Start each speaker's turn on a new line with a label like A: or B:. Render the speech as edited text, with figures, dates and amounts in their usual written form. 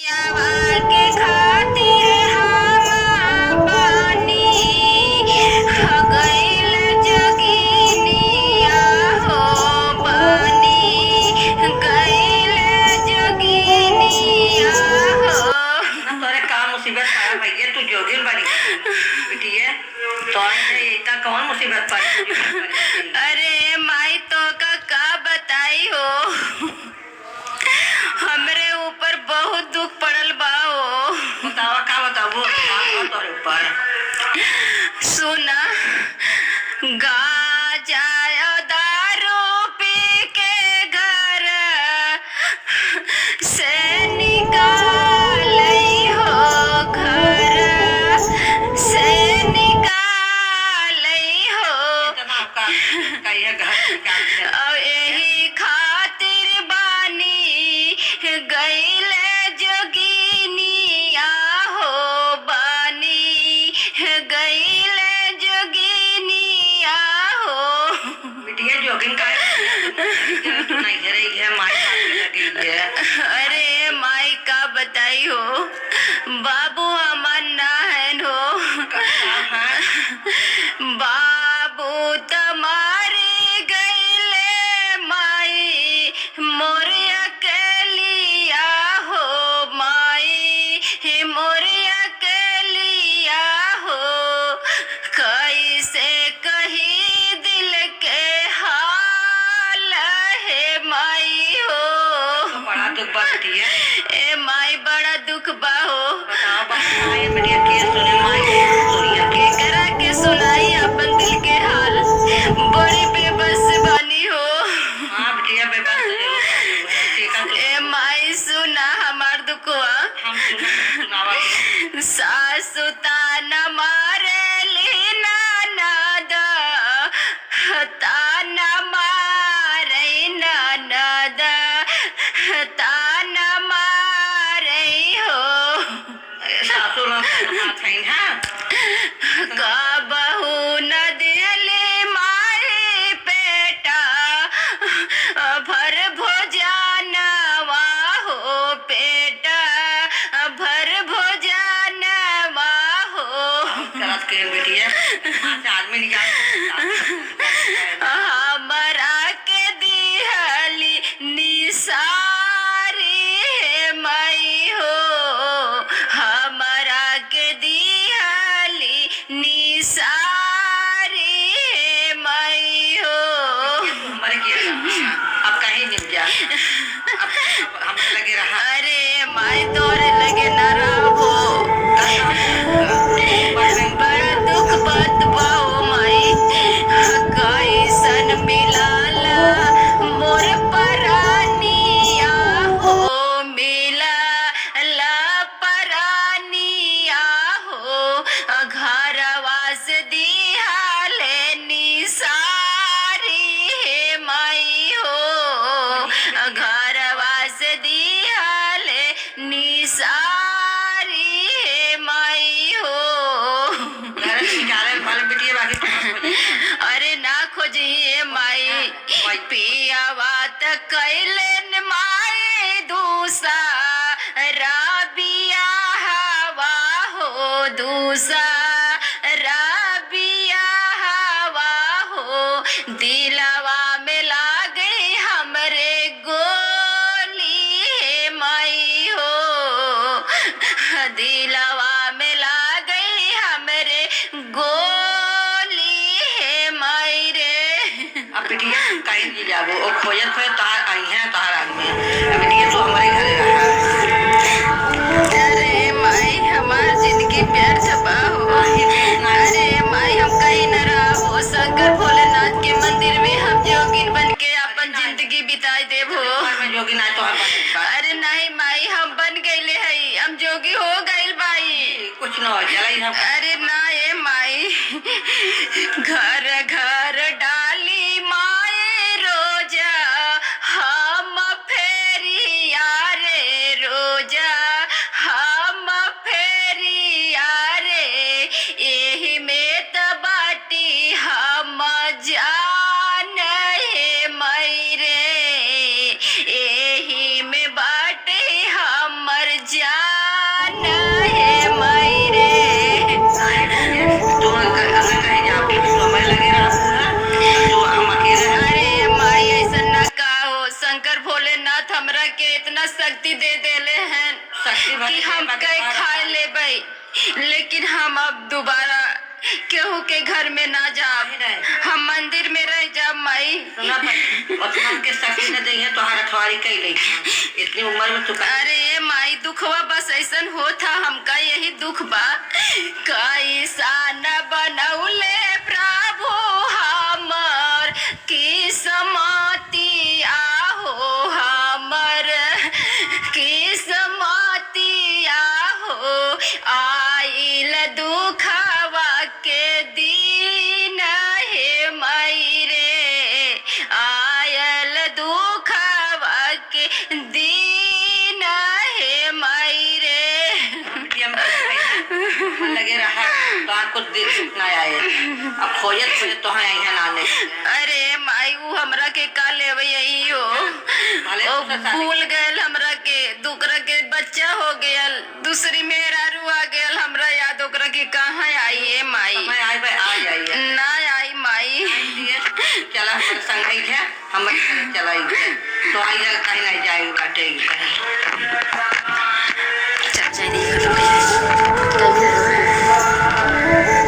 A: के खातिर हम बानी गइल जोगिनिया हो बानी गइल जोगिनिया हो।
B: तोरे का मुसीबत पाया भैया तू जोगिन बनी बिटिया तो इतना कौन मुसीबत पाई
A: अरे माई तो का बताई हो हमरे ऊपर बहुत दुख पड़ल बा हो।
B: बतावा का बताबू तोरे ऊपर
A: सुना गाजा दारू पी के घर से निकालई हो घर से निकालई हो
B: कहिए घर
A: अब यही खातिर बानी गइल जोगिनिया हो बानी गइल जोगिनिया हो।
B: बिटिया जोगिन का तू नहीं रही है माई लगी है।
A: अरे माई का बताई हो बाबू हमार ना है हो बाबू तुम्हारे गइले माई मोर अकेलिया हो माई मोर अकेलिया हो। कैसे कही दिल के हाल है माई हो।
B: बड़ा दुख बाती है
A: ए माई बड़ा दुख बा हो।
B: बताओ बताइए बिटिया के सुने माई सुनिया के
A: करा के सुनाई अपन दिल के हाल बड़ी बेबस बानी हो।
B: हां बिटिया बेबस
A: ए माई सुना हमार दुखवा
B: हम सुनावा
A: सासु ताना मारे लीना नादा ताना मारे नादा ताना मारे हो।
B: सासू लोग थैन है
A: बहू न दिले मारे पेटा भर भोजनवा हो पेटा भर भोजनवा हो।
B: करत के बिटिया वहां से आदमी निकाल
A: हमरा के दिहली निसारी है माई हो हमरा के दिहली निसारी है माई हो।
B: मर गया अब कहीं नहीं जा अब हम लगे रहा
A: अरे माई तोरे लगे न रहो बड़ा दुख बात बाओ माई कैसन मिलाला मोर परानिया हो मिलाला परानिया हो घरवा से दिहाले निसारी है माई हो घरवा से दिहाले निसारी है माई हो।
B: घर निकाले वाले बिटिया बाकी
A: अरे ना खोजिए माई पियावा त कैले माई दूसा राबिया हवा हो दूसा राबिया हवा हो दिलवा में लागे हमरे गोली है माई हो दिलवा में लागे हमरे गोली है माई रे।
B: अब बिटिया कहीं नहीं जाबो ओ खोजत खोजत तार आई है तार आदमी अब बिटिया तो हमारे घरे रहा
A: अरे माई हमार जिंदगी प्यार छपा हो। अरे माई हम कहीं न रहा हो शंकर भोलेनाथ के मंदिर में हम जोगिन बन के अपन जिंदगी बिताई देव हो।
B: में जोगी ना तो
A: अरे नहीं माई हम बन गईले हई हम जोगी हो गइल बाई
B: कुछ न हो जलाई हम
A: अरे ना ए माई घर घर डाली माए रोजा हम फेरिया रे रोजा हम फेरिया रे एही में त बाटी हम जान है मई रे एही में बाटे हमर जा शक्ति दे देले हैं
B: शक्ति भर
A: कि
B: के
A: हम
B: बाटे
A: कई
B: खा
A: खा
B: रखा।
A: लेबै, लेकिन हम अब दोबारा केहू के घर में ना जाब,
B: नहीं रहे।
A: हम मंदिर में रह जाब माई।
B: सुना भाई, और के शक्ति न दी है तो रखवारी कई ले इतनी उम्र में तू
A: अरे माई दुखवा बस ऐसन होता, हमका यही दुख बा। कैसा न बनौले प्रभु हमर किस्मती आहो, हमर किस्मती आहो, आइल दुखवा के दिन हे माई रे, आयल दुखवा के दिन हे माई रे।
B: लगे रहा तो कुछ दिल सुखना आए, अब खोजत खोजत तो आई है नाने।
A: अरे माई वो हमरा के का लेवे यही हो, ओ भूल गए हमरा के, दूसरा के बच्चा हो गया, दूसरी मेहरारू आ गया, हमरा याद ओकरा के कहाँ आई है माई।
B: समय आई भाई आ जाइए
A: ना आई माई।
B: चला हमारे संग ही है, हमारे संग चलाई तो आई कहीं नहीं जाएगी बाटे।
A: चल जाए